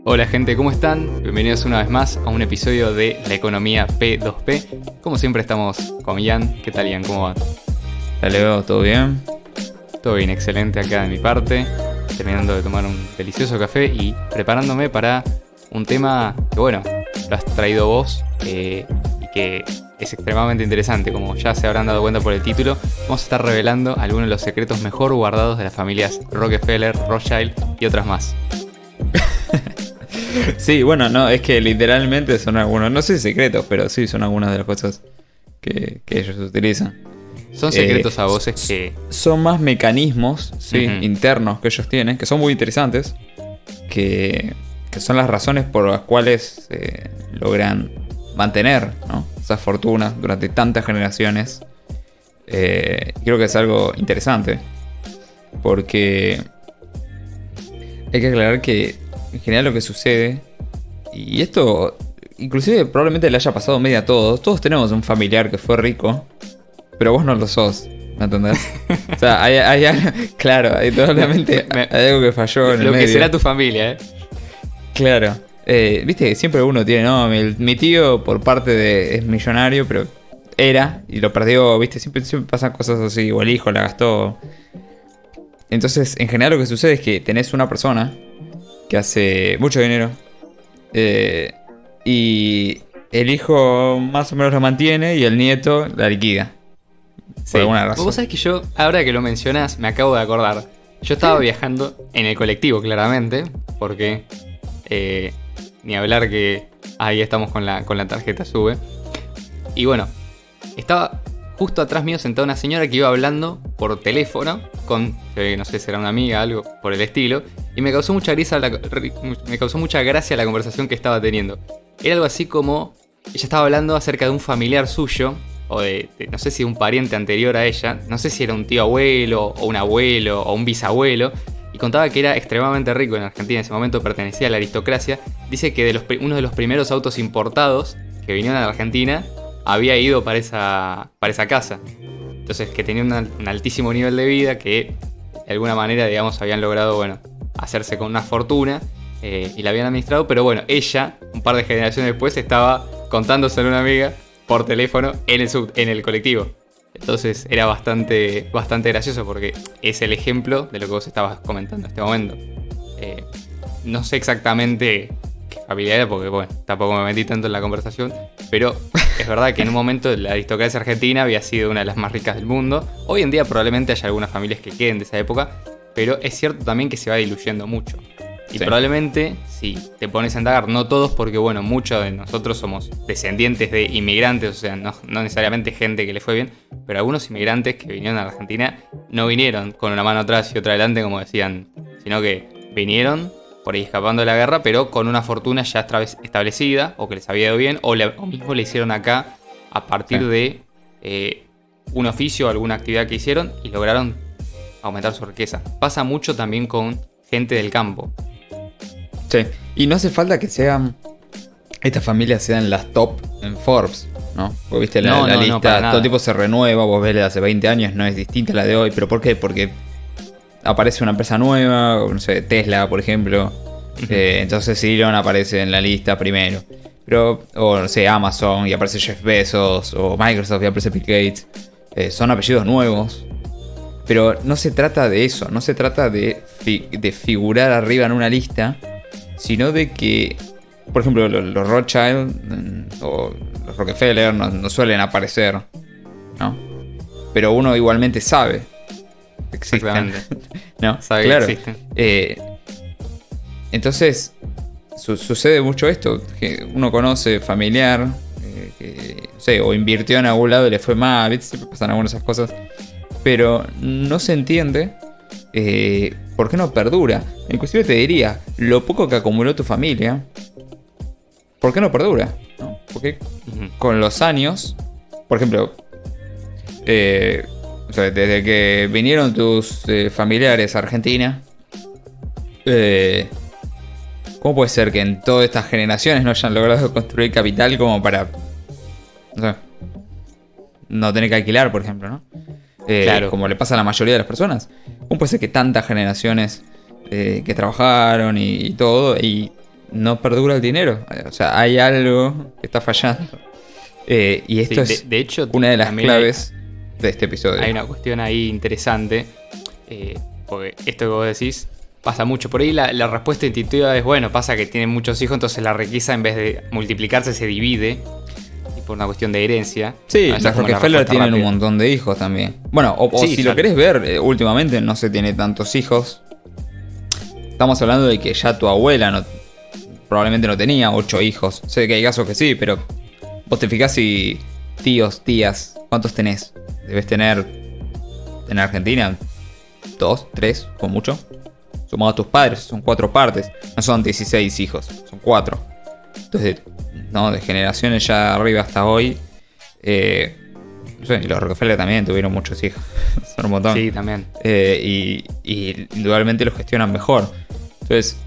Hola gente, ¿cómo están? Bienvenidos una vez más a un episodio de La Economía P2P. Como siempre estamos con Ian. ¿Qué tal, Ian? ¿Cómo va? Leo, ¿todo bien? Todo bien, excelente acá de mi parte. Terminando de tomar un delicioso café y preparándome para un tema que, bueno, lo has traído vos y que es extremadamente interesante. Como ya se habrán dado cuenta por el título, vamos a estar revelando algunos de los secretos mejor guardados de las familias Rockefeller, Rothschild y otras más. Sí, bueno, no, es que literalmente son algunos, no sé si secretos, pero sí son algunas de las cosas que ellos utilizan. Son secretos a voces que... Son más mecanismos, sí, Ujú. internos que ellos tienen, que son muy interesantes, que son las razones por las cuales logran mantener, ¿no?, esas fortunas durante tantas generaciones. Creo que es algo interesante, porque hay que aclarar que en general lo que sucede, y esto inclusive probablemente le haya pasado media a todos tenemos un familiar que fue rico, pero vos no lo sos, ¿me entendés? O sea, hay algo, claro, hay totalmente hay algo que falló en el Lo medio. que será tu familia, ¿eh? Claro. Viste que siempre uno tiene, no, mi tío por parte de es millonario, pero era y lo perdió, viste, siempre pasan cosas así, o el hijo la gastó. Entonces, en general lo que sucede es que tenés una persona que hace mucho dinero y el hijo más o menos lo mantiene y el nieto la liquida. Sí. Por alguna razón. Vos sabés que yo, ahora que lo mencionás, me acabo de acordar. Yo estaba viajando en el colectivo, claramente, porque ni hablar que ahí estamos con la tarjeta SUBE. Y bueno, estaba justo atrás mío sentada una señora que iba hablando por teléfono con, no sé, será una amiga, algo por el estilo. Y me causó mucha gracia la conversación que estaba teniendo. Era algo así como, ella estaba hablando acerca de un familiar suyo, o de no sé si un pariente anterior a ella, no sé si era un tío abuelo, o un abuelo, o un bisabuelo, y contaba que era extremadamente rico en Argentina, en ese momento pertenecía a la aristocracia. Dice que uno de los primeros autos importados que vinieron a la Argentina había ido para esa casa. Entonces, que tenía un altísimo nivel de vida, que de alguna manera, digamos, habían logrado, bueno, hacerse con una fortuna y la habían administrado. Pero bueno, ella, un par de generaciones después, estaba contándoselo a una amiga por teléfono en el colectivo. Entonces era bastante gracioso, porque es el ejemplo de lo que vos estabas comentando en este momento. No sé exactamente qué familia era, porque bueno, tampoco me metí tanto en la conversación, pero es verdad que en un momento la aristocracia argentina había sido una de las más ricas del mundo. Hoy en día probablemente haya algunas familias que queden de esa época, pero es cierto también que se va diluyendo mucho. Y Sí. probablemente, si te pones a indagar, no todos, porque bueno, muchos de nosotros somos descendientes de inmigrantes, o sea, no necesariamente gente que le fue bien, pero algunos inmigrantes que vinieron a la Argentina no vinieron con una mano atrás y otra adelante, como decían, sino que vinieron por ahí escapando de la guerra, pero con una fortuna ya establecida, o que les había ido bien, o mismo le hicieron acá a partir Sí. de un oficio o alguna actividad que hicieron y lograron aumentar su riqueza. Pasa mucho también con gente del campo. Sí. Y no hace falta que estas familias sean las top en Forbes, ¿no? Vos viste la No, lista, para nada. todo tipo se renueva, vos ves la de hace 20 años, no es distinta a la de hoy. ¿Pero por qué? Porque aparece una empresa nueva, no sé, Tesla, por ejemplo. Entonces Elon aparece en la lista primero. Pero, o no sé, Amazon y aparece Jeff Bezos, o Microsoft y aparece Bill Gates. Son apellidos nuevos. Pero no se trata de eso, no se trata de figurar arriba en una lista, sino de que, por ejemplo, los Rothschild o los Rockefeller no suelen aparecer, ¿no? Pero uno igualmente sabe que existen. Exactamente. ¿No? Sabe Claro. que existen. Entonces, sucede mucho esto, que uno conoce familiar, que, no sé, o invirtió en algún lado y le fue mal, ¿viste? Siempre pasan algunas de esas cosas. Pero no se entiende por qué no perdura. Inclusive te diría, lo poco que acumuló tu familia, ¿por qué no perdura? ¿No? Porque con los años, por ejemplo, o sea, desde que vinieron tus familiares a Argentina, ¿cómo puede ser que en todas estas generaciones no hayan logrado construir capital como para, o sea, no tener que alquilar, por ejemplo, ¿no? Claro. Como le pasa a la mayoría de las personas. ¿Cómo puede ser que tantas generaciones que trabajaron y todo, y no perdura el dinero. O sea, hay algo que está fallando. Y esto Sí, es de hecho, una de las también claves de este episodio. hay una cuestión ahí interesante. Porque esto que vos decís pasa mucho. Por ahí la respuesta intuitiva es, bueno, pasa que tienen muchos hijos, entonces la riqueza en vez de multiplicarse se divide. Y por una cuestión de herencia. Sí, Esa las es como la Rockefeller respuesta tienen rápida. un montón de hijos también. Bueno, o Sí, si claro. lo querés ver, últimamente no se tiene tantos hijos. Estamos hablando de que ya tu abuela probablemente no tenía 8 hijos. Sé que hay casos que sí, pero vos te fijás si tíos, tías, ¿cuántos tenés? Debes tener en Argentina 2, 3, con mucho. Sumado a tus padres, son 4 partes. No son 16 hijos, son 4. Entonces, no, de generaciones ya arriba hasta hoy. No sé, y los Rockefeller también tuvieron muchos hijos. Son un montón. Sí, también. Y indudablemente los gestionan mejor. Entonces,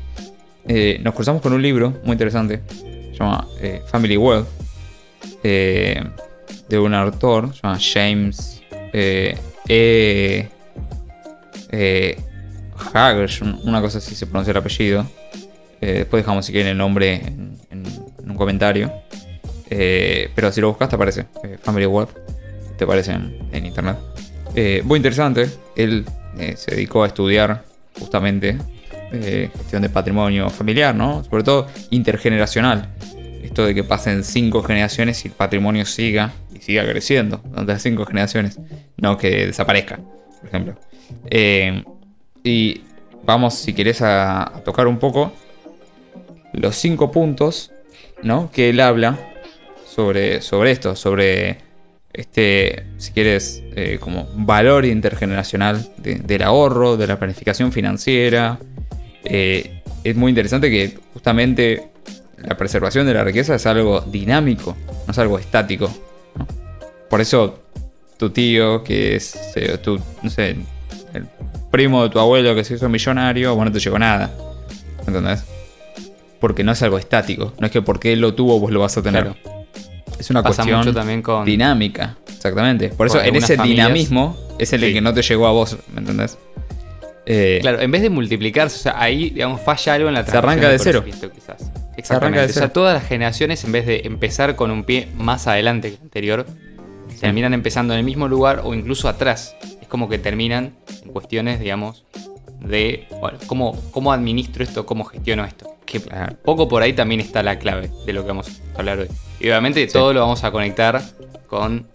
nos cruzamos con un libro muy interesante. Se llama Family Wealth. De un autor. Se llama James Haggard. Una cosa así se pronuncia el apellido. Después dejamos si quieren el nombre en un comentario. Pero si lo buscas te aparece. Family Wealth. Te aparece en internet. Muy interesante. Él se dedicó a estudiar justamente gestión de patrimonio familiar, ¿no? Sobre todo intergeneracional. Esto de que pasen 5 generaciones y el patrimonio siga creciendo durante las 5 generaciones. No que desaparezca, por ejemplo. Y vamos, si querés, a tocar un poco los 5 puntos, ¿no? Que él habla sobre esto, sobre si quieres, como valor intergeneracional del ahorro, de la planificación financiera. Es muy interesante que justamente la preservación de la riqueza es algo dinámico, no es algo estático, ¿no? Por eso tu tío, que es no sé, el primo de tu abuelo que se hizo millonario, bueno, no te llegó nada, ¿entendés? Porque no es algo estático, no es que porque él lo tuvo vos lo vas a tener. Claro. Es una Pasa cuestión mucho también con dinámica, exactamente. Por eso en algunas ese familias. dinamismo es el Sí. que no te llegó a vos, ¿me entendés? Claro, en vez de multiplicarse, o sea, ahí, digamos, falla algo en la Se arranca de cero. conocimiento, quizás. arranca de Exactamente. O cero. sea, todas las generaciones, en vez de empezar con un pie más adelante que el anterior, terminan empezando en el mismo lugar o incluso atrás. Es como que terminan en cuestiones, digamos, de, bueno, ¿cómo administro esto? ¿Cómo gestiono esto? Que Claro. poco por ahí también está la clave de lo que vamos a hablar hoy. Y obviamente todo lo vamos a conectar con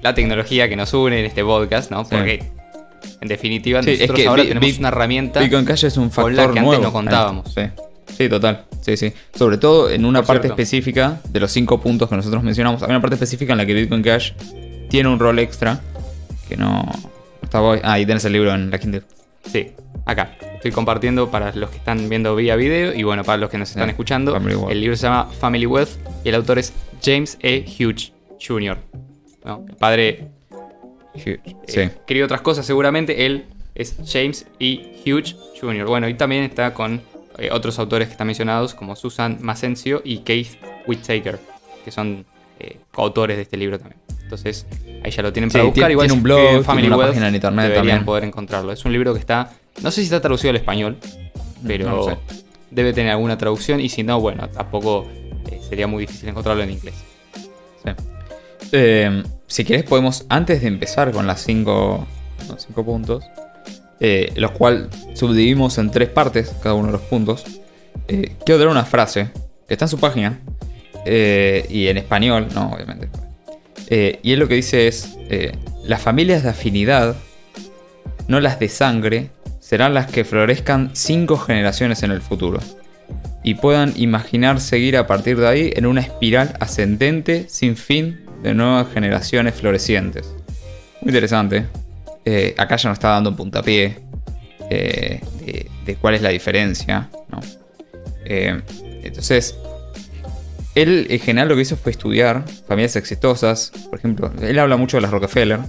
la tecnología que nos une en este podcast, ¿no? Sí. Porque en definitiva Sí, nosotros es que ahora tenemos una herramienta Pico en calle es un con la factor que nuevo. antes no contábamos. Sí. Sí, total. Sí, sí. Sobre todo en una Por parte cierto. específica de los 5 puntos que nosotros mencionamos. Hay una parte específica en la que Bitcoin Cash tiene un rol extra que no estaba hoy. Ah, ahí tenés el libro en la Kindle. Sí, acá. Estoy compartiendo para los que están viendo vía video y bueno, para los que nos están escuchando. Family Wealth. El libro se llama Family Wealth y el autor es James E. Hughes Jr. ¿no? El padre Sí. escribió otras cosas seguramente. Él es James E. Hughes Jr. Bueno, y también está con otros autores que están mencionados como Susan Macencio y Keith Whittaker, que son coautores de este libro también. Entonces, ahí ya lo tienen para Sí, buscar. Igual tiene un si escriben blog, Family tiene una Wealth, página en internet deberían también. poder encontrarlo. Es un libro que está, no sé si está traducido al español, pero No lo sé. debe tener alguna traducción y si no, bueno, tampoco sería muy difícil encontrarlo en inglés. Sí. Si querés podemos, antes de empezar con los 5 puntos, los cuales subdividimos en 3 partes, cada uno de los puntos, quiero dar una frase que está en su página, y en español, no, obviamente. Y él lo que dice es, las familias de afinidad, no las de sangre, serán las que florezcan 5 generaciones en el futuro y puedan imaginar seguir a partir de ahí en una espiral ascendente sin fin de nuevas generaciones florecientes. Muy interesante. Acá ya nos está dando un puntapié de cuál es la diferencia, ¿no? Entonces, él en general lo que hizo fue estudiar familias exitosas. Por ejemplo, él habla mucho de las Rockefeller,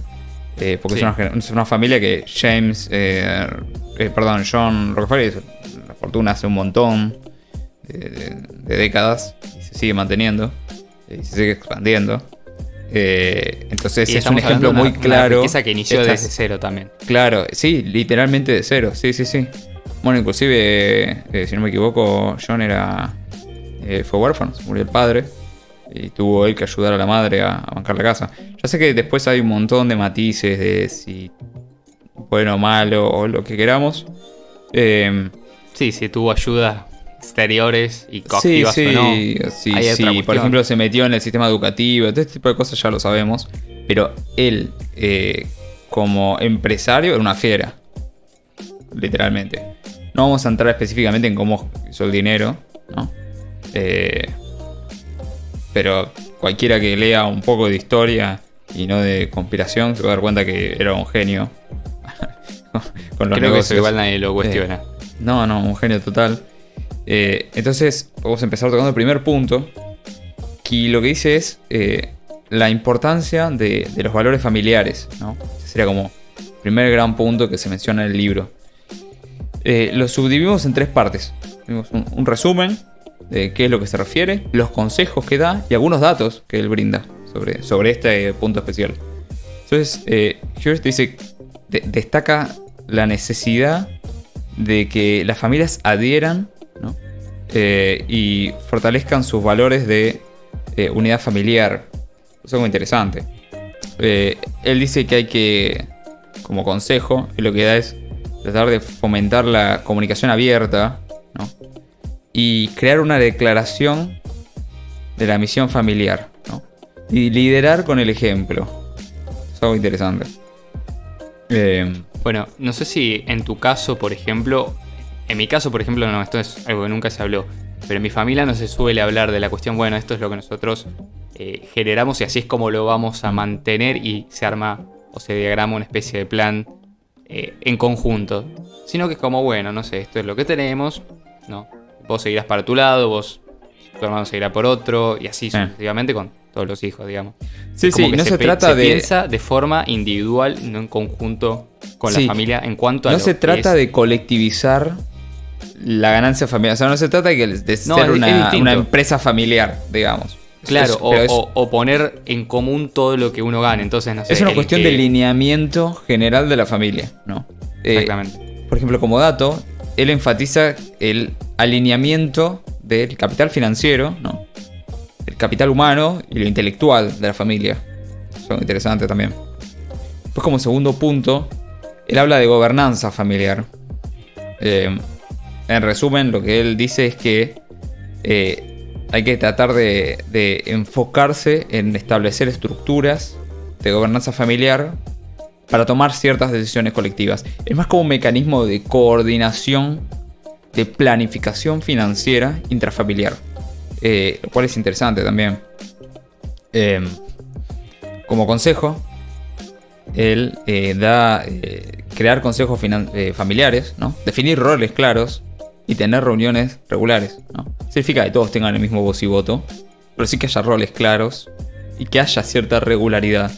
porque Sí. es una familia que John Rockefeller hizo la fortuna hace un montón de décadas y se sigue manteniendo y se sigue expandiendo. Entonces Y es un estamos ejemplo hablando de muy claro. una riqueza que inició Estas- desde cero también. Claro, sí, literalmente de cero. Sí, sí, sí. Bueno, inclusive, si no me equivoco, John fue huérfano, se murió el padre. Y tuvo él que ayudar a la madre a bancar la casa. Ya sé que después hay un montón de matices de si bueno o malo o lo que queramos. Sí, si tuvo ayudas exteriores y coactivas o no. Sí, por ejemplo, se metió en el sistema educativo. Todo este tipo de cosas ya lo sabemos. Pero él, como empresario, era una fiera. Literalmente. No vamos a entrar específicamente en cómo hizo el dinero, ¿no? Pero cualquiera que lea un poco de historia y no de conspiración se va a dar cuenta que era un genio. Con los Creo negocios. Que eso igual nadie lo cuestiona. No, un genio total. Entonces, vamos a empezar tocando el primer punto. Y lo que dice es la importancia de los valores familiares, ¿no? Ese sería como el primer gran punto que se menciona en el libro. Lo subdividimos en 3 partes. Tenemos un resumen de qué es lo que se refiere, los consejos que da y algunos datos que él brinda sobre este punto especial. Entonces, Hirsch dice, destaca la necesidad de que las familias adhieran, ¿no? Y fortalezcan sus valores de unidad familiar. Eso es muy interesante. Él dice que hay que, como consejo, lo que da es tratar de fomentar la comunicación abierta, ¿no? Y crear una declaración de la misión familiar, ¿no? Y liderar con el ejemplo. Es algo interesante. Bueno, no sé si en tu caso, por ejemplo... En mi caso, por ejemplo, no, esto es algo que nunca se habló. Pero en mi familia no se suele hablar de la cuestión, bueno, esto es lo que nosotros generamos y así es como lo vamos a mantener, y se arma o se diagrama una especie de plan en conjunto. Sino que es como, bueno, no sé, esto es lo que tenemos, ¿no? Vos seguirás para tu lado, tu hermano seguirá por otro, y así sucesivamente con todos los hijos, digamos. Sí, no se trata de... Se piensa de forma individual, no en conjunto con la familia, en cuanto a no se trata de colectivizar la ganancia familiar. O sea, no se trata de ser una empresa familiar, digamos. Claro, o poner en común todo lo que uno gane. Entonces, no sé, es una cuestión de lineamiento general de la familia, ¿no? Exactamente. Por ejemplo, como dato, él enfatiza el alineamiento del capital financiero, ¿no? El capital humano y lo intelectual de la familia. Eso es interesante también. Después, como segundo punto, él habla de gobernanza familiar. En resumen, lo que él dice es que hay que tratar de enfocarse en establecer estructuras de gobernanza familiar para tomar ciertas decisiones colectivas. Es más como un mecanismo de coordinación, de planificación financiera intrafamiliar. Lo cual es interesante también. Como consejo, él da crear consejos familiares, ¿no? Definir roles claros y tener reuniones regulares, ¿no? Significa que todos tengan el mismo voz y voto, pero sí que haya roles claros y que haya cierta regularidad,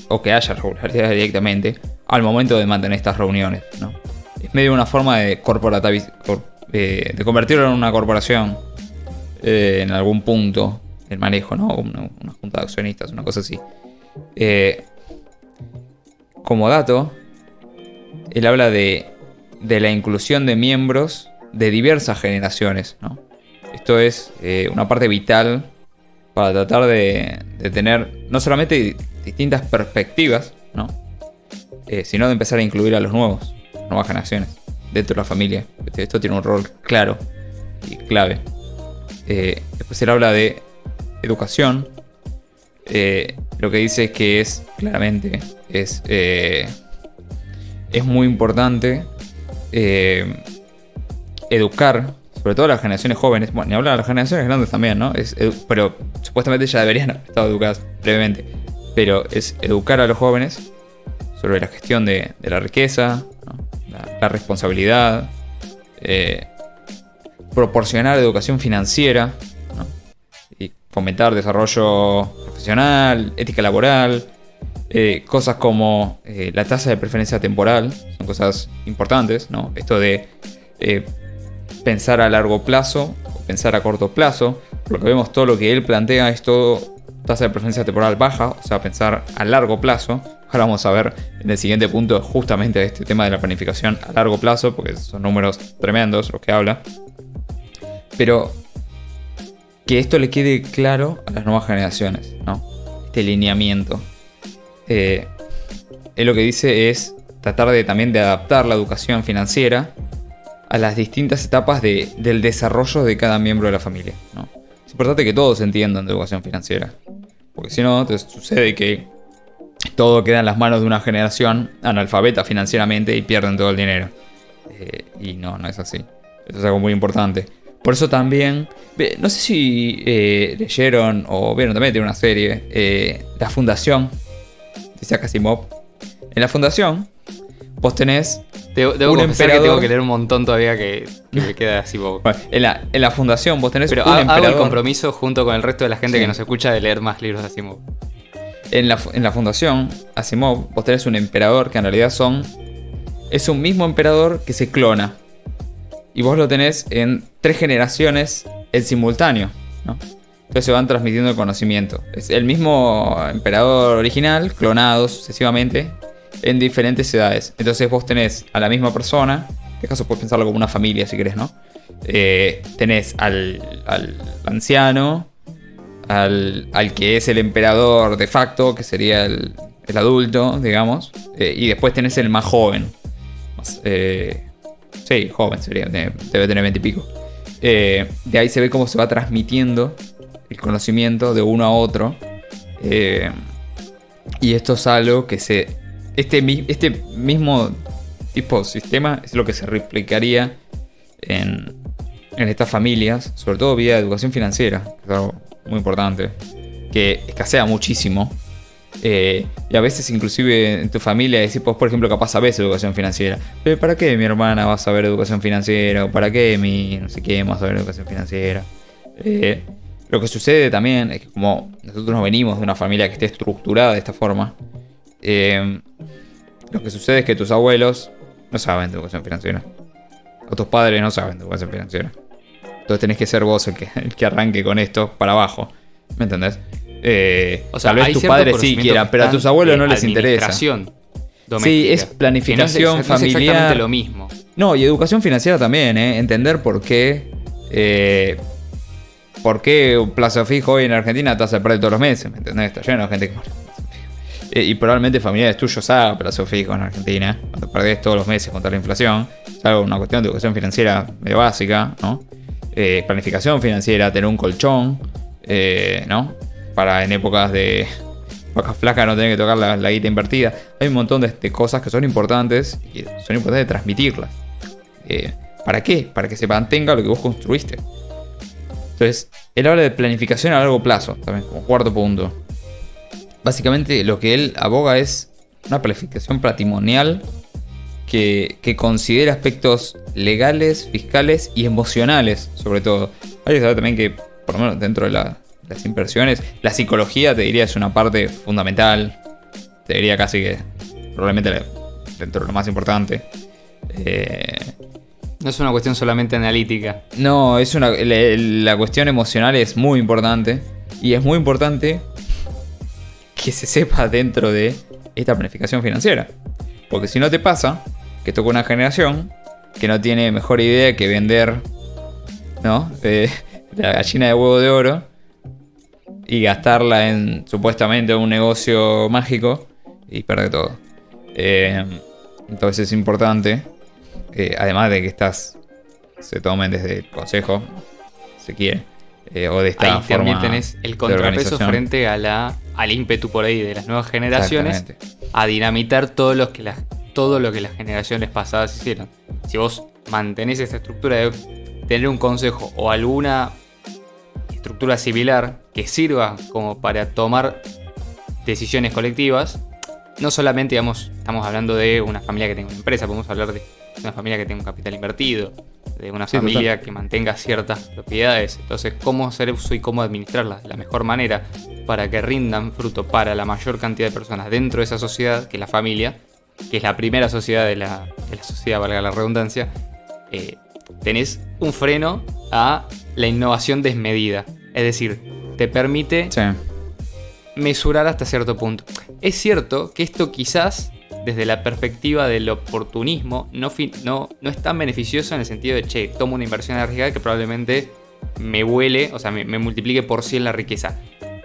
o que haya regularidad directamente al momento de mantener estas reuniones, ¿no? Es medio una forma de de convertirlo en una corporación en algún punto, el manejo, ¿no? Una junta de accionistas, una cosa así. Como dato, él habla de la inclusión de miembros de diversas generaciones, ¿no? Esto es una parte vital para tratar de tener no solamente distintas perspectivas, ¿no? Sino de empezar a incluir a las nuevas generaciones dentro de la familia. Esto tiene un rol claro y clave. Después él habla de educación. Lo que dice es que claramente es muy importante educar, sobre todo a las generaciones jóvenes. Bueno, ni hablar de las generaciones grandes también, ¿no? Pero supuestamente ya deberían haber estado educadas previamente. Pero es educar a los jóvenes sobre la gestión de la riqueza, ¿no? La responsabilidad, proporcionar educación financiera, ¿no? Y fomentar desarrollo profesional, ética laboral, cosas como la tasa de preferencia temporal, son cosas importantes, ¿no? Esto de pensar a largo plazo o pensar a corto plazo. Por lo que vemos, todo lo que él plantea es todo tasa de preferencia temporal baja, o sea, pensar a largo plazo, Ahora vamos a ver en el siguiente punto justamente este tema de la planificación a largo plazo, porque son números tremendos los que habla. Pero que esto le quede claro a las nuevas generaciones, ¿no? Este lineamiento. Él lo que dice es tratar también de adaptar la educación financiera a las distintas etapas del desarrollo de cada miembro de la familia, ¿no? Es importante que todos entiendan de educación financiera, porque si no, entonces sucede que todo queda en las manos de una generación analfabeta financieramente y pierden todo el dinero. Y no es así. Eso es algo muy importante. Por eso también, no sé si leyeron o vieron, también tiene una serie, La Fundación de Isaac Asimov. En La Fundación, vos tenés Debo un confesar emperador. que tengo que leer un montón todavía que me queda así poco. Bueno, en la Fundación vos tenés Pero un hago emperador. el compromiso junto con el resto de la gente Sí. que nos escucha de leer más libros de Asimov. En la Fundación Asimov, vos tenés un emperador que en realidad es un mismo emperador que se clona. Y vos lo tenés en 3 generaciones en simultáneo, ¿no? Entonces se van transmitiendo el conocimiento. Es el mismo emperador original, clonado sucesivamente, en diferentes edades. Entonces vos tenés a la misma persona, en este caso puedes pensarlo como una familia si querés, ¿no? Tenés al anciano, al que es el emperador de facto, que sería el adulto, digamos, y después tenés el más joven. Sí, joven sería, debe tener 20 y pico. De ahí se ve cómo se va transmitiendo el conocimiento de uno a otro. Y esto es algo que este mismo tipo de sistema es lo que se replicaría en estas familias, sobre todo vía educación financiera, que es algo muy importante, que escasea muchísimo. Y a veces inclusive en tu familia decís, pues, por ejemplo, capaz sabés educación financiera. Pero ¿para qué mi hermana va a saber educación financiera? ¿O para qué mi no sé quién va a saber educación financiera? Lo que sucede también es que como nosotros no venimos de una familia que esté estructurada de esta forma, lo que sucede es que tus abuelos no saben de educación financiera. O tus padres no saben de educación financiera. Entonces tenés que ser vos el que arranque con esto para abajo. ¿Me entendés? O sea, tal vez hay tus cierto padres sí conocimiento quieran, que pero a están tus abuelos de no les interesa. administración doméstica, Sí, es que planificación no es familiar. exactamente lo mismo. No, y educación financiera también, ¿eh? Entender por qué un plazo fijo hoy en Argentina te hace perder todos los meses, ¿me entendés? Está lleno de gente que... y probablemente familiares tuyos hagan plazo fijo en Argentina, cuando perdés todos los meses contra la inflación. Es algo, una cuestión de educación financiera medio básica, ¿no? Planificación financiera, tener un colchón, ¿no? Para en épocas de vacas flacas no tener que tocar la guita invertida. Hay un montón de cosas que son importantes y son importantes de transmitirlas. ¿Para qué? Para que se mantenga lo que vos construiste. Entonces, él habla de planificación a largo plazo, también como cuarto punto. Básicamente lo que él aboga es una planificación patrimonial que considera aspectos legales, fiscales y emocionales, sobre todo. Hay que saber también que, por lo menos dentro de las inversiones, la psicología, te diría, es una parte fundamental. Te diría casi que probablemente dentro de lo más importante. No es una cuestión solamente analítica. No, la cuestión emocional es muy importante. Y es muy importante que se sepa dentro de esta planificación financiera. Porque si no te pasa que toca una generación que no tiene mejor idea que vender, ¿no? La gallina de huevo de oro y gastarla en supuestamente un negocio mágico y perder todo. Entonces es importante, además de que se tomen desde el consejo, se quiere, o de esta ahí forma también tenés el de contrapeso organización. frente al ímpetu por ahí de las nuevas generaciones Exactamente. a dinamitar todo lo que las generaciones pasadas hicieron. Si vos mantenés esa estructura de tener un consejo o alguna estructura similar que sirva como para tomar decisiones colectivas, no solamente, digamos, estamos hablando de una familia que tenga una empresa, podemos hablar de una familia que tenga un capital invertido, de una Sí, familia total. que mantenga ciertas propiedades. Entonces, cómo hacer uso y cómo administrarlas de la mejor manera para que rindan fruto para la mayor cantidad de personas dentro de esa sociedad, que es la familia, que es la primera sociedad de la sociedad, valga la redundancia. Tenés un freno a la innovación desmedida. Es decir, te permite Sí. mesurar hasta cierto punto. es cierto que esto quizás, desde la perspectiva del oportunismo, no es tan beneficioso en el sentido de, che, tomo una inversión arriesgada que probablemente me vuele, o sea, me multiplique por 100 la riqueza.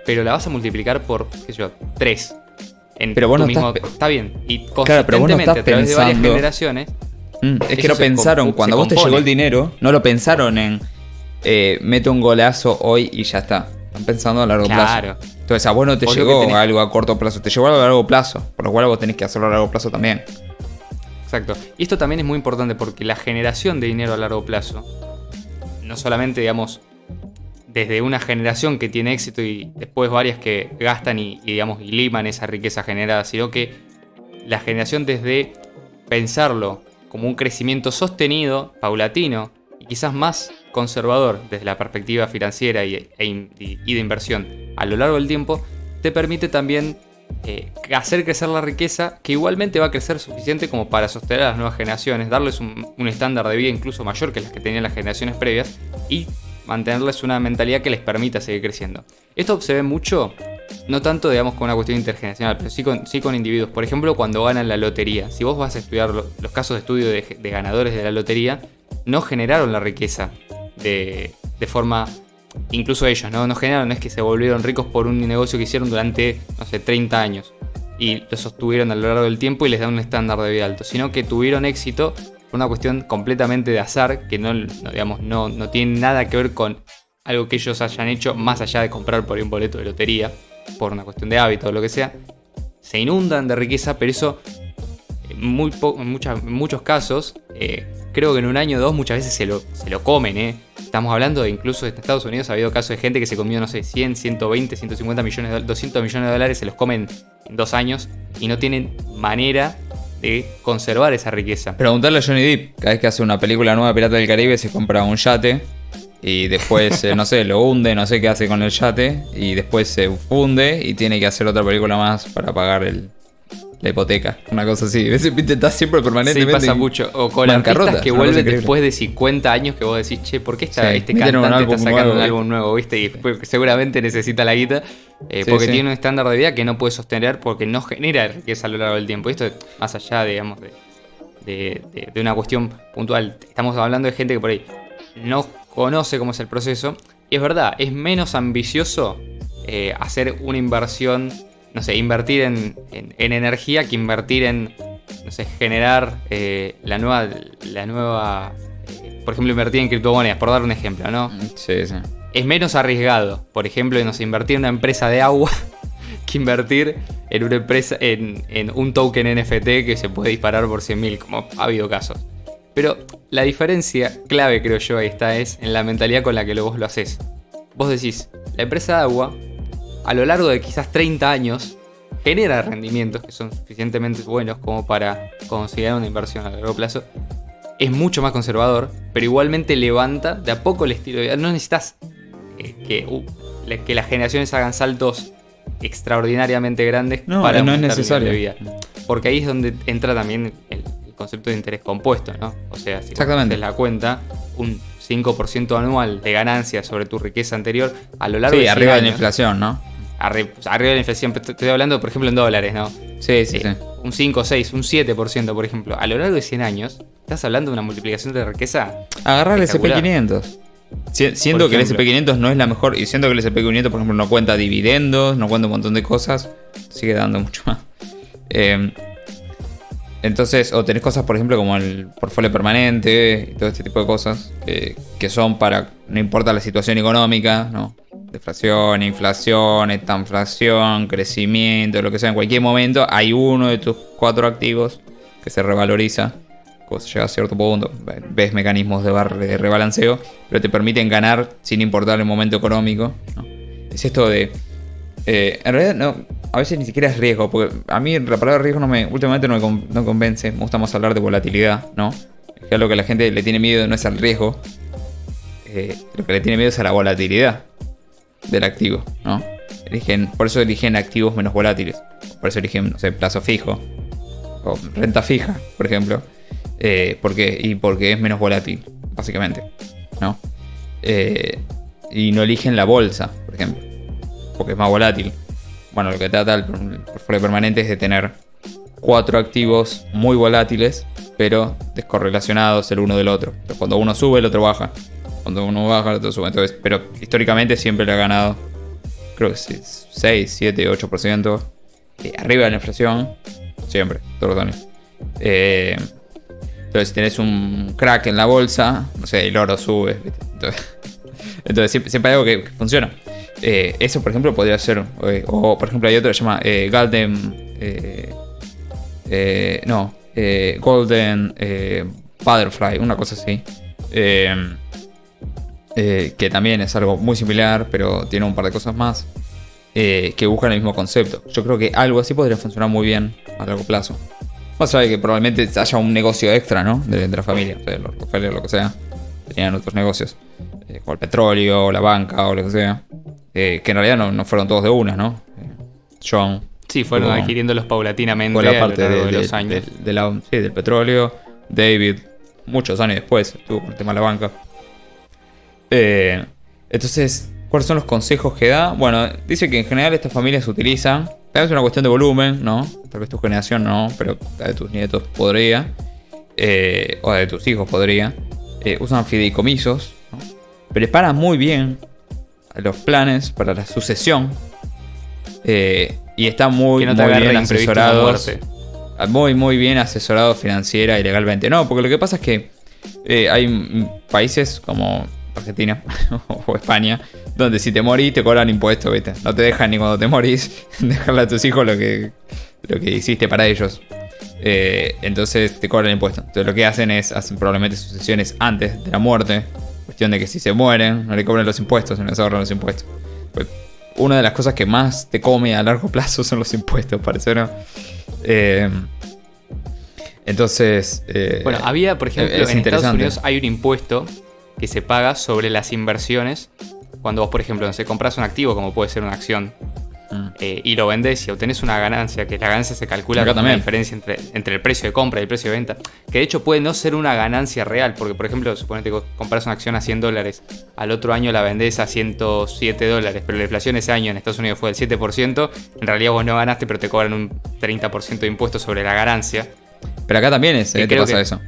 Pero la vas a multiplicar por, qué sé yo, 3. Pero vos no está bien. Y claro, pero vos no estás a través de varias pensando... generaciones... Es que no pensaron, cuando a vos te llegó el dinero, no lo pensaron en meto un golazo hoy y ya está. Están pensando a largo plazo. Entonces a vos no te llegó algo a corto plazo, te llegó algo a largo plazo, por lo cual vos tenés que hacerlo a largo plazo también. Exacto. Y esto también es muy importante porque la generación de dinero a largo plazo, no solamente, digamos, desde una generación que tiene éxito y después varias que gastan y liman esa riqueza generada, sino que la generación desde pensarlo como un crecimiento sostenido, paulatino y quizás más conservador desde la perspectiva financiera y de inversión a lo largo del tiempo, te permite también hacer crecer la riqueza, que igualmente va a crecer suficiente como para sostener a las nuevas generaciones, darles un estándar de vida incluso mayor que las que tenían las generaciones previas y mantenerles una mentalidad que les permita seguir creciendo. Esto se ve mucho, no tanto digamos con una cuestión intergeneracional, pero sí con individuos. Por ejemplo, cuando ganan la lotería. Si vos vas a estudiar los casos de estudio de ganadores de la lotería, no generaron la riqueza de forma... Incluso ellos, no generaron, no es que se volvieron ricos por un negocio que hicieron durante, 30 años y lo sostuvieron a lo largo del tiempo y les da un estándar de vida alto, sino que tuvieron éxito por una cuestión completamente de azar que no tiene nada que ver con algo que ellos hayan hecho más allá de comprar por ahí un boleto de lotería, por una cuestión de hábito o lo que sea. Se inundan de riqueza, pero eso en muchos casos, creo que en un año o dos muchas veces se lo comen. Estamos hablando de incluso en Estados Unidos ha habido casos de gente que se comió, 100, 120, 150 millones, 200 millones de dólares, se los comen en 2 años y no tienen manera de conservar esa riqueza. Preguntarle a Johnny Depp, cada vez que hace una película nueva de Pirata del Caribe se compra un yate y después, lo hunde, no sé qué hace con el yate y después se funde y tiene que hacer otra película más para pagar la hipoteca, una cosa así. Ese está siempre permanentemente. Sí, pasa mucho. O con artistas que vuelven después de 50 años que vos decís, che, ¿por qué este cantante está sacando un álbum nuevo? ¿Viste? Y seguramente necesita la guita porque tiene un estándar de vida que no puede sostener porque no genera riqueza a lo largo del tiempo. Y esto es más allá, digamos, de una cuestión puntual. Estamos hablando de gente que por ahí no conoce cómo es el proceso. Y es verdad, es menos ambicioso hacer una inversión, invertir en energía que invertir en, generar la nueva por ejemplo, invertir en criptomonedas, por dar un ejemplo, ¿no? Sí. Es menos arriesgado, por ejemplo, invertir en una empresa de agua que invertir en una empresa, en un token NFT que se puede disparar por 100.000, como ha habido casos. Pero la diferencia clave, creo yo, ahí está, es en la mentalidad con la que vos lo haces. Vos decís, la empresa de agua, a lo largo de quizás 30 años, genera rendimientos que son suficientemente buenos como para considerar una inversión a largo plazo. Es mucho más conservador, pero igualmente levanta de a poco el estilo de vida. No necesitas que las generaciones hagan saltos extraordinariamente grandes para no es aumentar necesario. el nivel de vida. Porque ahí es donde entra también el concepto de interés compuesto, ¿no? O sea, si haces la cuenta, un 5% anual de ganancia sobre tu riqueza anterior a lo largo de 100 arriba años, de la inflación, ¿no? Arriba de la inflación, estoy hablando, por ejemplo, en dólares, ¿no? Sí. Un 5, 6, un 7%, por ejemplo. A lo largo de 100 años, estás hablando de una multiplicación de riqueza. Agarrar el SP500. Siendo que el SP500 no es la mejor, y siendo que el SP500, por ejemplo, no cuenta dividendos, no cuenta un montón de cosas, sigue dando mucho más. Entonces, o tenés cosas, por ejemplo, como el portfolio permanente y todo este tipo de cosas, que son para, no importa la situación económica, ¿no? Deflación, inflación, estanflación, crecimiento, lo que sea, en cualquier momento hay uno de tus 4 activos que se revaloriza. Cuando llega a cierto punto, ves mecanismos de rebalanceo, pero te permiten ganar sin importar el momento económico, ¿no? Es esto de... en realidad, no, a veces ni siquiera es riesgo, porque a mí la palabra riesgo últimamente no me convence. Me gusta más hablar de volatilidad, ¿no? Que lo que a la gente le tiene miedo no es al riesgo, lo que le tiene miedo es a la volatilidad del activo, ¿no? Por eso eligen activos menos volátiles. Por eso eligen, plazo fijo o renta fija, por ejemplo. Porque es menos volátil, básicamente, ¿no? Y no eligen la bolsa, por ejemplo, porque es más volátil. bueno, lo que trata el portfolio permanente es de tener 4 activos muy volátiles, pero descorrelacionados el uno del otro. Entonces, cuando uno sube, el otro baja. Cuando uno baja, el otro sube. Entonces, pero históricamente siempre le ha ganado, creo que 6, 7, 8%. Arriba de la inflación, siempre, todos los años. Entonces, si tenés un crack en la bolsa, no sé, el oro sube. ¿Viste? Entonces siempre hay algo que funciona. Eso, por ejemplo, podría ser. O, por ejemplo, hay otro que se llama Golden Butterfly, una cosa así. Que también es algo muy similar, pero tiene un par de cosas más. Que buscan el mismo concepto. Yo creo que algo así podría funcionar muy bien a largo plazo. Más allá de que probablemente haya un negocio extra, ¿no? De la familia, o sea, los Rockefeller o lo que sea, tenían otros negocios, como el petróleo, o la banca, o lo que sea, que en realidad no fueron todos de una, ¿no? John. Sí, fueron adquiriéndolos paulatinamente con la parte a lo largo de los años. Del petróleo. David, muchos años después, estuvo con el tema de la banca. Entonces, ¿cuáles son los consejos que da? Bueno, dice que en general estas familias utilizan, tal vez es una cuestión de volumen, ¿no? Tal vez tu generación no, pero tal vez tus nietos podría, o de tus hijos podría. Usan fideicomisos, ¿no? Preparan muy bien los planes para la sucesión, y están muy bien asesorados. Muy bien asesorados financiera y legalmente. No, porque lo que pasa es que hay países como Argentina o España, donde si te morís te cobran impuestos, ¿viste? No te dejan ni cuando te morís dejarle a tus hijos lo que hiciste para ellos. Entonces te cobran impuestos. Entonces lo que hacen probablemente sucesiones antes de la muerte. Cuestión de que si se mueren, no le cobran los impuestos, no les ahorran los impuestos. Pues una de las cosas que más te come a largo plazo son los impuestos, parece, ¿no? Entonces... bueno, había, por ejemplo, en Estados Unidos hay un impuesto que se paga sobre las inversiones. Cuando vos, por ejemplo, no sé, compras un activo, como puede ser una acción, y lo vendés y obtenés una ganancia, que la ganancia se calcula con la diferencia entre el precio de compra y el precio de venta, que de hecho puede no ser una ganancia real, porque, por ejemplo, suponete que compras una acción a $100, al otro año la vendés a $107, pero la inflación ese año en Estados Unidos fue del 7%, en realidad vos no ganaste, pero te cobran un 30% de impuestos sobre la ganancia. Pero acá también te pasa eso.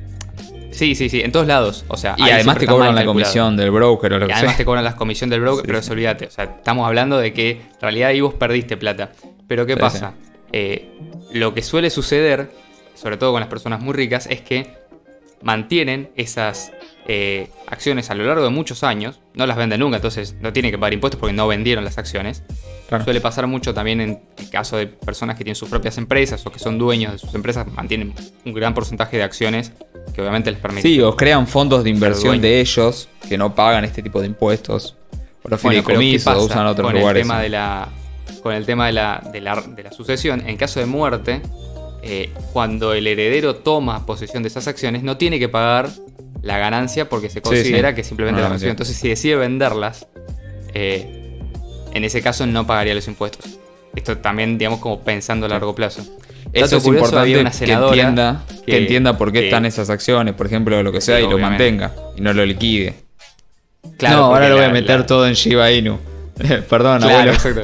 Sí, en todos lados. O sea, y además te cobran la comisión del broker o lo que sea. Además te cobran la comisión del broker, pero olvídate. O sea, estamos hablando de que en realidad ahí vos perdiste plata. Pero ¿qué pasa? Lo que suele suceder, sobre todo con las personas muy ricas, es que mantienen esas acciones a lo largo de muchos años. No las venden nunca, entonces no tienen que pagar impuestos porque no vendieron las acciones. Claro. Suele pasar mucho también en el caso de personas que tienen sus propias empresas o que son dueños de sus empresas, mantienen un gran porcentaje de acciones que obviamente les permite. Sí, o crean fondos de inversión de ellos que no pagan este tipo de impuestos. O los fideicomisos o usan otros lugares. Con el tema de la sucesión, en caso de muerte, cuando el heredero toma posesión de esas acciones, no tiene que pagar la ganancia porque se considera que simplemente la recibió. Entonces, si decide venderlas, en ese caso no pagaría los impuestos. Esto también, digamos, como pensando a largo plazo. Eso es importante que entienda por qué están esas acciones, por ejemplo, lo que sea, y obviamente lo mantenga y no lo liquide. Claro, no, ahora lo voy a meter todo en Shiba Inu. Perdón, claro, abuelo.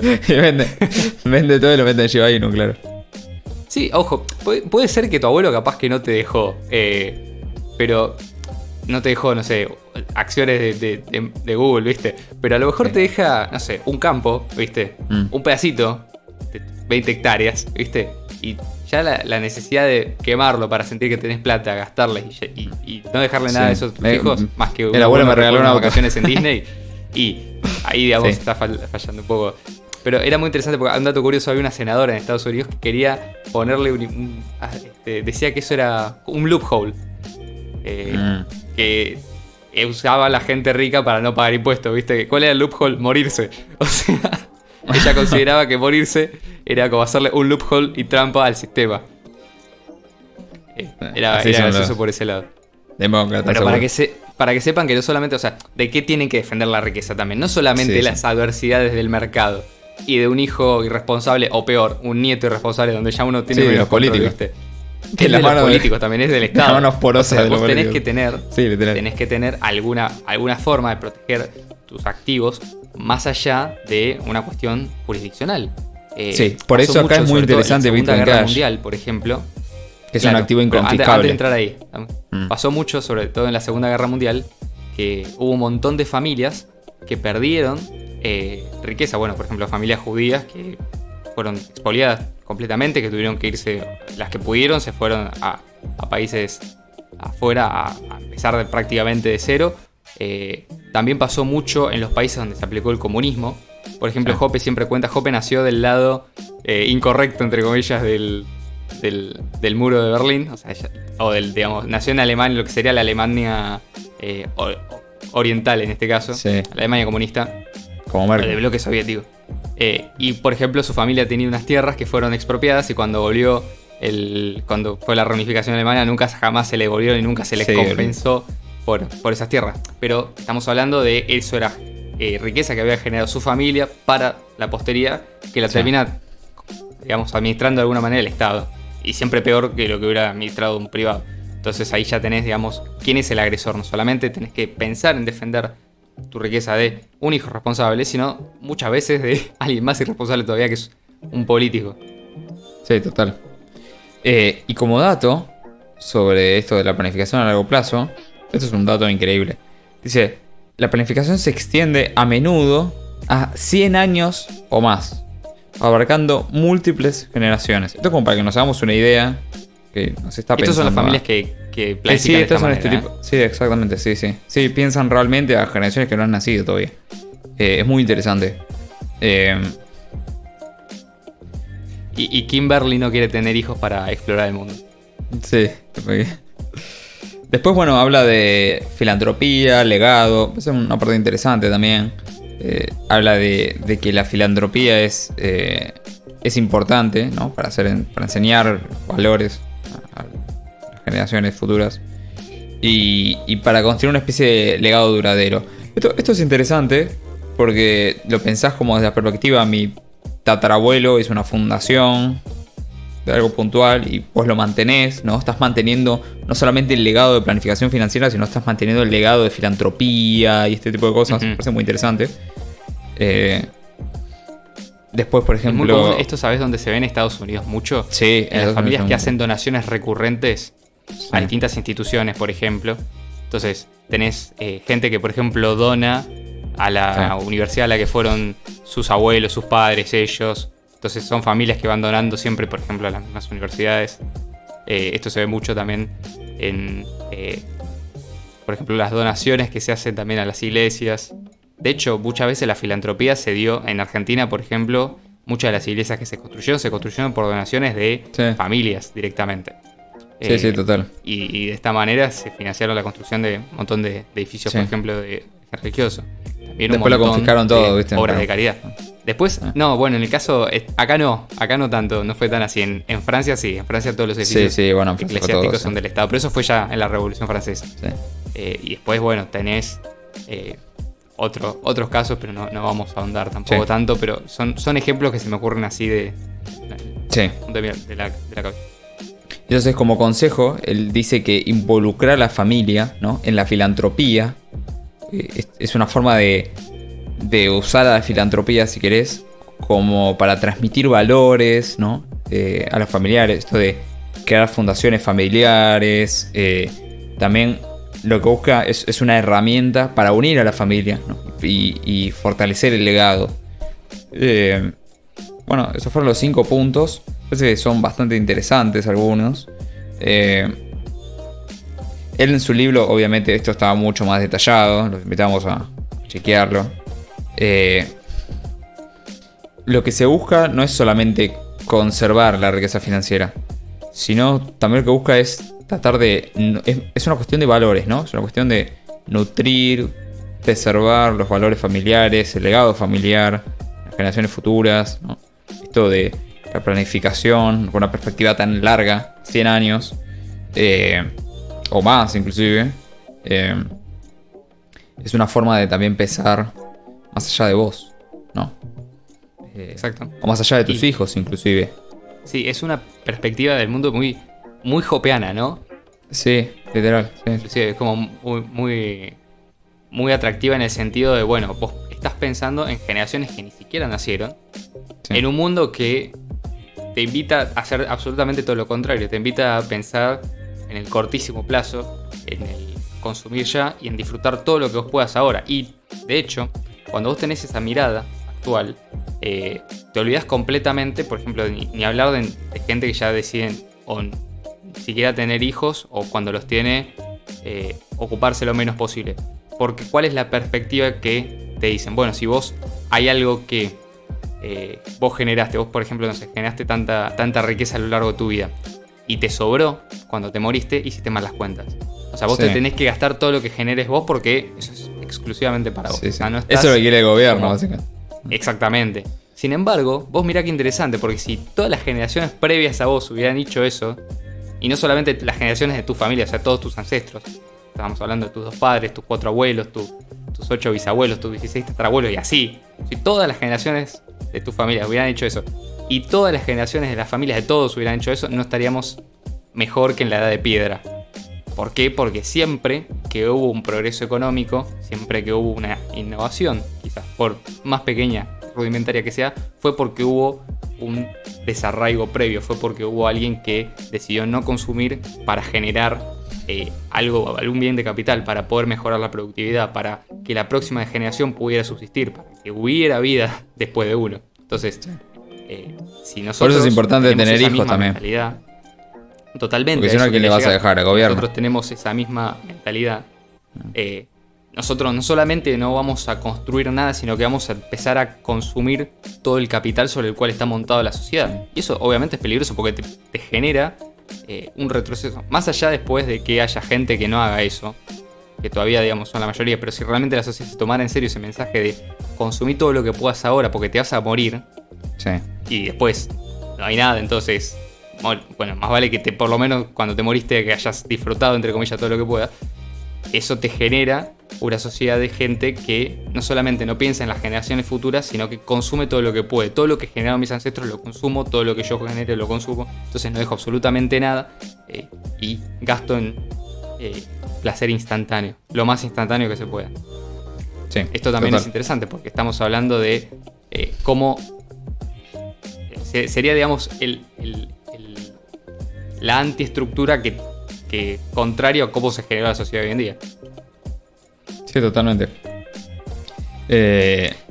vende todo y lo mete en Shiba Inu, claro. Sí, ojo, puede ser que tu abuelo capaz que no te dejó, pero no te dejó, no sé, acciones de Google, ¿viste? Pero a lo mejor te deja, no sé, un campo, ¿viste? Un pedacito de 20 hectáreas, ¿viste? Y ya la necesidad de quemarlo para sentir que tenés plata, gastarle y no dejarle nada de esos hijos, más que el abuelo me regaló unas vacaciones en Disney. Y ahí, digamos, está fallando un poco. Pero era muy interesante porque, un dato curioso, había una senadora en Estados Unidos que quería ponerle decía que eso era un loophole. Que usaba la gente rica para no pagar impuestos, ¿viste? ¿Cuál era el loophole? Morirse. O sea, ella consideraba que morirse era como hacerle un loophole y trampa al sistema. Era gracioso por ese lado. Pero para que sepan que no solamente, o sea, de qué tienen que defender la riqueza también. No solamente las adversidades del mercado y de un hijo irresponsable, o peor, un nieto irresponsable donde ya uno tiene los políticos, ¿viste? Es de los políticos también, es del Estado. Manos porosas, o sea, vos tenés que tener alguna forma de proteger tus activos más allá de una cuestión jurisdiccional. Sí, por pasó eso acá mucho, es muy sobre todo interesante en la Segunda Bitcoin Guerra Cash. Mundial, por ejemplo. Que es Claro, un activo pero antes de inconfiscable. entrar ahí, pasó mucho, sobre todo en la Segunda Guerra Mundial, que hubo un montón de familias que perdieron riqueza. Bueno, por ejemplo, familias judías que fueron expoliadas completamente, que tuvieron que irse, las que pudieron se fueron a países afuera a empezar prácticamente de cero. También pasó mucho en los países donde se aplicó el comunismo. Por ejemplo, Sí. Hoppe siempre cuenta, Hoppe nació del lado incorrecto, entre comillas, del muro de Berlín, digamos, nació en Alemania, lo que sería la Alemania oriental en este caso, Sí. la Alemania comunista, Como del Merkel. bloque soviético. Y por ejemplo, su familia tenía unas tierras que fueron expropiadas y cuando cuando fue la reunificación alemana, nunca jamás se le devolvieron y nunca se les Sí, compensó por esas tierras. Pero estamos hablando de eso era riqueza que había generado su familia para la posteridad, que la Sí. termina, digamos, administrando de alguna manera el Estado. Y siempre peor que lo que hubiera administrado un privado. Entonces ahí ya tenés, digamos, quién es el agresor. No solamente tenés que pensar en defender tu riqueza de un hijo responsable, sino muchas veces de alguien más irresponsable todavía, que es un político. Sí, total. Y como dato sobre esto de la planificación a largo plazo, esto es un dato increíble. Dice, la planificación se extiende a menudo a 100 años o más, abarcando múltiples generaciones. Esto es como para que nos hagamos una idea que nos está pensando. Estas son las familias que Sí, planifican de esta estas son manera, este tipo. Sí, exactamente, sí, sí. Sí, piensan realmente a generaciones que no han nacido todavía. Es muy interesante. Y Kimberly no quiere tener hijos para explorar el mundo. Sí. Después, bueno, habla de filantropía, legado. Es una parte interesante también. Habla de que la filantropía es importante, ¿no? Para enseñar valores a las generaciones futuras. Y para construir una especie de legado duradero. Esto es interesante porque lo pensás como desde la perspectiva, mi tatarabuelo hizo una fundación de algo puntual y vos lo mantenés, ¿no? Estás manteniendo no solamente el legado de planificación financiera, sino estás manteniendo el legado de filantropía y este tipo de cosas. Me parece muy interesante. Después, por Es muy ejemplo... común, esto sabes dónde se ve en Estados Unidos mucho. Sí, En las familias que mucho. hacen donaciones recurrentes a Sí. distintas instituciones, por ejemplo. Entonces, tenés gente que, por ejemplo, dona a la Sí. universidad a la que fueron sus abuelos, sus padres, ellos. Entonces, son familias que van donando siempre, por ejemplo, a las mismas universidades. Esto se ve mucho también en, por ejemplo, las donaciones que se hacen también a las iglesias. De hecho, muchas veces la filantropía se dio en Argentina, por ejemplo. Muchas de las iglesias que se construyeron por donaciones de Sí. familias directamente. Sí, total. Y de esta manera se financiaron la construcción de un montón de edificios, Sí. por ejemplo, de religiosos. También Después lo un montón confiscaron todo, de ¿viste? obras Pero- de caridad. Después, no, bueno, en el caso, acá no tanto, no fue tan así. En Francia sí, en Francia todos los edificios Sí, bueno, en Francia fue eclesiásticos todo, sí. son del Estado, pero eso fue ya en la Revolución Francesa. Sí. Y después, bueno, tenés otros casos, pero no vamos a ahondar tampoco Sí. tanto, pero son ejemplos que se me ocurren así de Sí. la cabeza. Entonces, como consejo, él dice que involucrar a la familia, ¿no? En la filantropía es una forma de usar a la filantropía, si querés, como para transmitir valores, ¿no? A los familiares. Esto de crear fundaciones familiares. También lo que busca es una herramienta para unir a la familia, ¿no? y fortalecer el legado. Bueno, esos fueron los 5 puntos. Parece que son bastante interesantes algunos. Él en su libro, obviamente, esto estaba mucho más detallado. Los invitamos a chequearlo. Lo que se busca no es solamente conservar la riqueza financiera, sino también lo que busca es tratar de... Es una cuestión de valores, ¿no? Es una cuestión de nutrir, preservar los valores familiares, el legado familiar, las generaciones futuras, ¿no? Esto de la planificación con una perspectiva tan larga, 100 años, o más inclusive, es una forma de también pensar más allá de vos, ¿no? Exacto. O más allá de tus hijos inclusive. Sí, es una perspectiva del mundo muy hoppeana, ¿no? Sí, literal. Sí. Inclusive es como muy atractiva en el sentido de, bueno, vos estás pensando en generaciones que ni siquiera nacieron Sí. En un mundo que te invita a hacer absolutamente todo lo contrario. Te invita a pensar en el cortísimo plazo, en el consumir ya y en disfrutar todo lo que vos puedas ahora. Y, de hecho, cuando vos tenés esa mirada actual, te olvidás completamente, por ejemplo, ni hablar de gente que ya deciden o ni siquiera tener hijos o cuando los tiene, ocuparse lo menos posible. Porque ¿cuál es la perspectiva que te dicen? Bueno, si vos hay algo que vos generaste, vos por ejemplo, no sé, generaste tanta riqueza a lo largo de tu vida y te sobró cuando te moriste, hiciste mal las cuentas. O sea, vos te tenés que gastar todo lo que generes vos porque eso es exclusivamente para vos. Sí, sí. O sea, no Eso es lo que quiere el gobierno, básicamente. Exactamente. Sin embargo, vos mirá qué interesante, porque si todas las generaciones previas a vos hubieran dicho eso, y no solamente las generaciones de tu familia, o sea, todos tus ancestros, estábamos hablando de tus 2 padres, tus 4 abuelos, tus 8 bisabuelos, tus 16 tatarabuelos y así. Si todas las generaciones de tu familia hubieran hecho eso, y todas las generaciones de las familias de todos hubieran hecho eso, no estaríamos mejor que en la edad de piedra. ¿Por qué? Porque siempre que hubo un progreso económico, siempre que hubo una innovación, quizás por más pequeña, rudimentaria que sea, fue porque hubo un desarraigo previo, fue porque hubo alguien que decidió no consumir para generar algún bien de capital, para poder mejorar la productividad, para que la próxima generación pudiera subsistir, para que hubiera vida después de uno. Entonces, si nosotros por eso es importante tener esa hijos misma también. Mentalidad, totalmente. Porque si no, ¿a quién le vas a dejar? ¿Al gobierno? Nosotros tenemos esa misma mentalidad. Nosotros no solamente no vamos a construir nada, sino que vamos a empezar a consumir todo el capital sobre el cual está montada la sociedad. Y eso obviamente es peligroso porque te genera un retroceso. Más allá después de que haya gente que no haga eso, que todavía digamos son la mayoría, pero si realmente la sociedad se tomara en serio ese mensaje de consumir todo lo que puedas ahora porque te vas a morir, Sí. y después no hay nada, entonces, bueno, más vale que por lo menos cuando te moriste que hayas disfrutado entre comillas todo lo que puedas. Eso te genera una sociedad de gente que no solamente no piensa en las generaciones futuras, sino que consume todo lo que puede. Todo lo que generaron mis ancestros lo consumo, todo lo que yo genere lo consumo. Entonces no dejo absolutamente nada y gasto en placer instantáneo, lo más instantáneo que se pueda. Sí, Esto también total. es interesante porque estamos hablando de cómo sería, digamos, la antiestructura que contrario a cómo se genera la sociedad hoy en día. Sí, totalmente.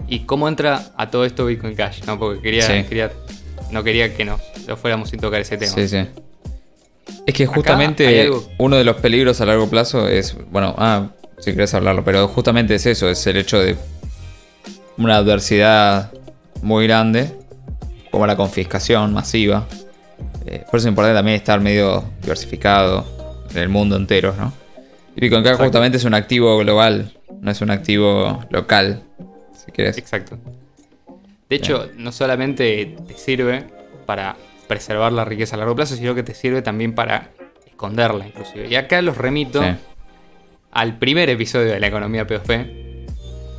¿Y cómo entra a todo esto Bitcoin Cash? ¿No? Porque no quería que nos lo fuéramos sin tocar ese tema. Sí, sí. Es que Acá hay justamente algo. uno de los peligros a largo plazo es, bueno, si querés hablarlo, pero justamente es eso, es el hecho de una adversidad muy grande, como la confiscación masiva. Por eso es importante también estar medio diversificado en el mundo entero, ¿no? Y Bitcoin Cash justamente es un activo global, no es un activo local, si querés. Exacto. De hecho, no solamente te sirve para preservar la riqueza a largo plazo, sino que te sirve también para esconderla, inclusive. Y acá los remito al primer episodio de la economía P2P,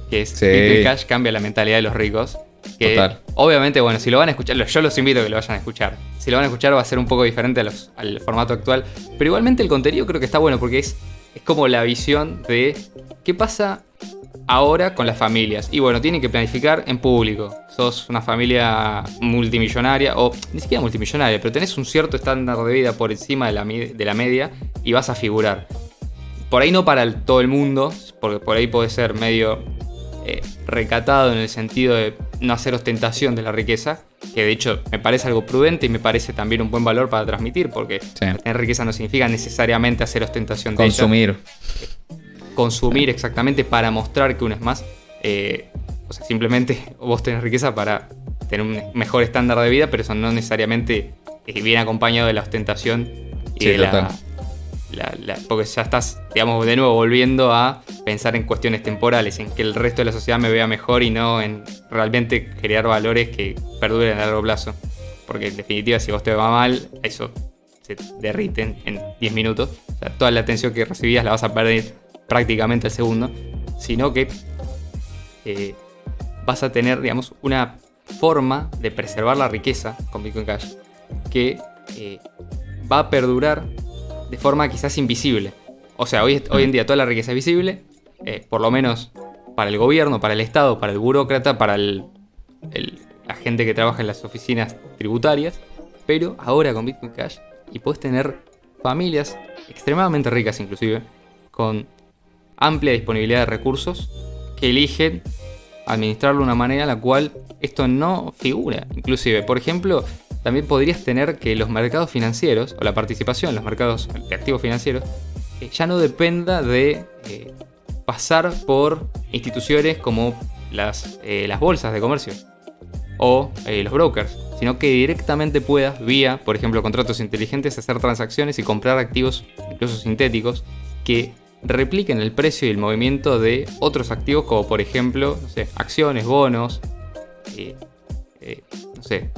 que es Bitcoin Cash cambia la mentalidad de los ricos. Que Total. obviamente, bueno, si lo van a escuchar, yo los invito a que lo vayan a escuchar. Si lo van a escuchar va a ser un poco diferente al formato actual. Pero igualmente el contenido creo que está bueno porque es como la visión de qué pasa ahora con las familias. Y bueno, tienen que planificar en público. Sos una familia multimillonaria, o ni siquiera multimillonaria, pero tenés un cierto estándar de vida por encima de la media y vas a figurar. Por ahí no para todo el mundo, porque por ahí podés ser medio recatado en el sentido de no hacer ostentación de la riqueza, que de hecho me parece algo prudente y me parece también un buen valor para transmitir, porque tener riqueza no significa necesariamente hacer ostentación de consumir. Consumir exactamente para mostrar que uno es más. O sea, simplemente vos tenés riqueza para tener un mejor estándar de vida, pero eso no necesariamente viene acompañado de la ostentación y de porque ya estás, digamos, de nuevo volviendo a pensar en cuestiones temporales, en que el resto de la sociedad me vea mejor y no en realmente crear valores que perduren a largo plazo. Porque en definitiva, si vos te va mal, eso se derrite en 10 minutos. O sea, toda la atención que recibías la vas a perder prácticamente al segundo. Sino que vas a tener, digamos, una forma de preservar la riqueza con Bitcoin Cash que va a perdurar de forma quizás invisible. O sea, hoy en día toda la riqueza es visible, por lo menos para el gobierno, para el Estado, para el burócrata, para el la gente que trabaja en las oficinas tributarias, pero ahora con Bitcoin Cash y podés tener familias extremadamente ricas inclusive, con amplia disponibilidad de recursos, que eligen administrarlo de una manera en la cual esto no figura. Inclusive, por ejemplo, también podrías tener que los mercados financieros, o la participación en los mercados de activos financieros, ya no dependa de pasar por instituciones como las bolsas de comercio o los brokers, sino que directamente puedas, vía, por ejemplo, contratos inteligentes, hacer transacciones y comprar activos, incluso sintéticos, que repliquen el precio y el movimiento de otros activos, como por ejemplo, no sé, acciones, bonos, no sé,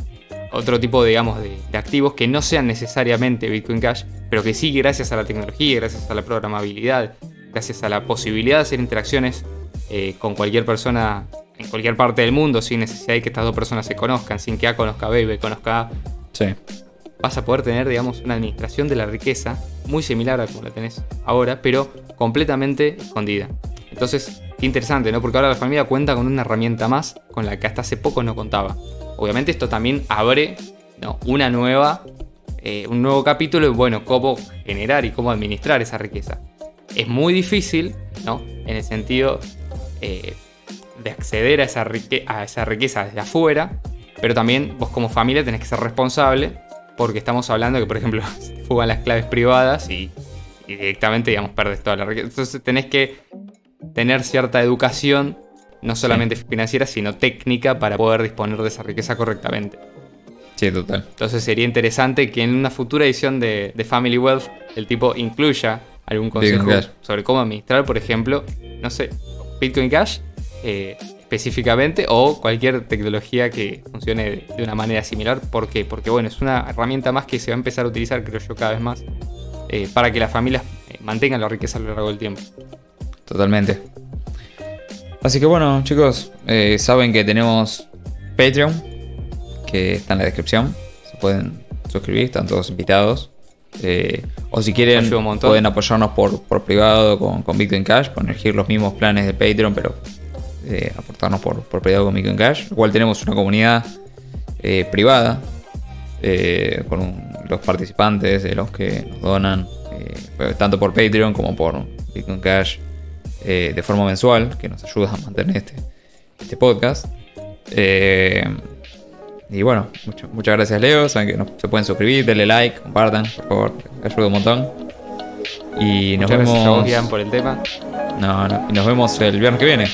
otro tipo, digamos, de activos que no sean necesariamente Bitcoin Cash, pero que sí, gracias a la tecnología, gracias a la programabilidad, gracias a la posibilidad de hacer interacciones con cualquier persona en cualquier parte del mundo, sin necesidad de que estas dos personas se conozcan, sin que A conozca a B y B conozca A, Sí. vas a poder tener, digamos, una administración de la riqueza muy similar a como la tenés ahora, pero completamente escondida. Entonces, qué interesante, ¿no? Porque ahora la familia cuenta con una herramienta más con la que hasta hace poco no contaba. Obviamente esto también abre, ¿no?, un nuevo capítulo de, bueno, cómo generar y cómo administrar esa riqueza. Es muy difícil, ¿no?, en el sentido de acceder a esa riqueza desde afuera, pero también vos como familia tenés que ser responsable, porque estamos hablando que, por ejemplo, se te fugan las claves privadas y directamente, digamos, perdés toda la riqueza. Entonces tenés que tener cierta educación, no solamente financiera, sino técnica, para poder disponer de esa riqueza correctamente. Sí, total. Entonces sería interesante que en una futura edición de Family Wealth el tipo incluya algún consejo sobre cómo administrar, por ejemplo, no sé, Bitcoin Cash específicamente, o cualquier tecnología que funcione de una manera similar. ¿Por qué? Porque, bueno, es una herramienta más que se va a empezar a utilizar, creo yo, cada vez más, para que las familias mantengan la riqueza a lo largo del tiempo. Totalmente. Así que bueno, chicos, saben que tenemos Patreon, que está en la descripción. Se pueden suscribir, están todos invitados. O si quieren, pueden apoyarnos por privado con Bitcoin Cash, con elegir los mismos planes de Patreon, pero aportarnos por privado con Bitcoin Cash. Igual tenemos una comunidad privada con los participantes, de los que nos donan, tanto por Patreon como por Bitcoin Cash, de forma mensual, que nos ayuda a mantener este podcast. Y bueno, muchas gracias, Leo. Saben que se pueden suscribir, denle like, compartan, por favor, ayuda un montón. Y nos vemos. Gracias a vos, Ian, por el tema. Y nos vemos el viernes que viene.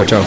Chau.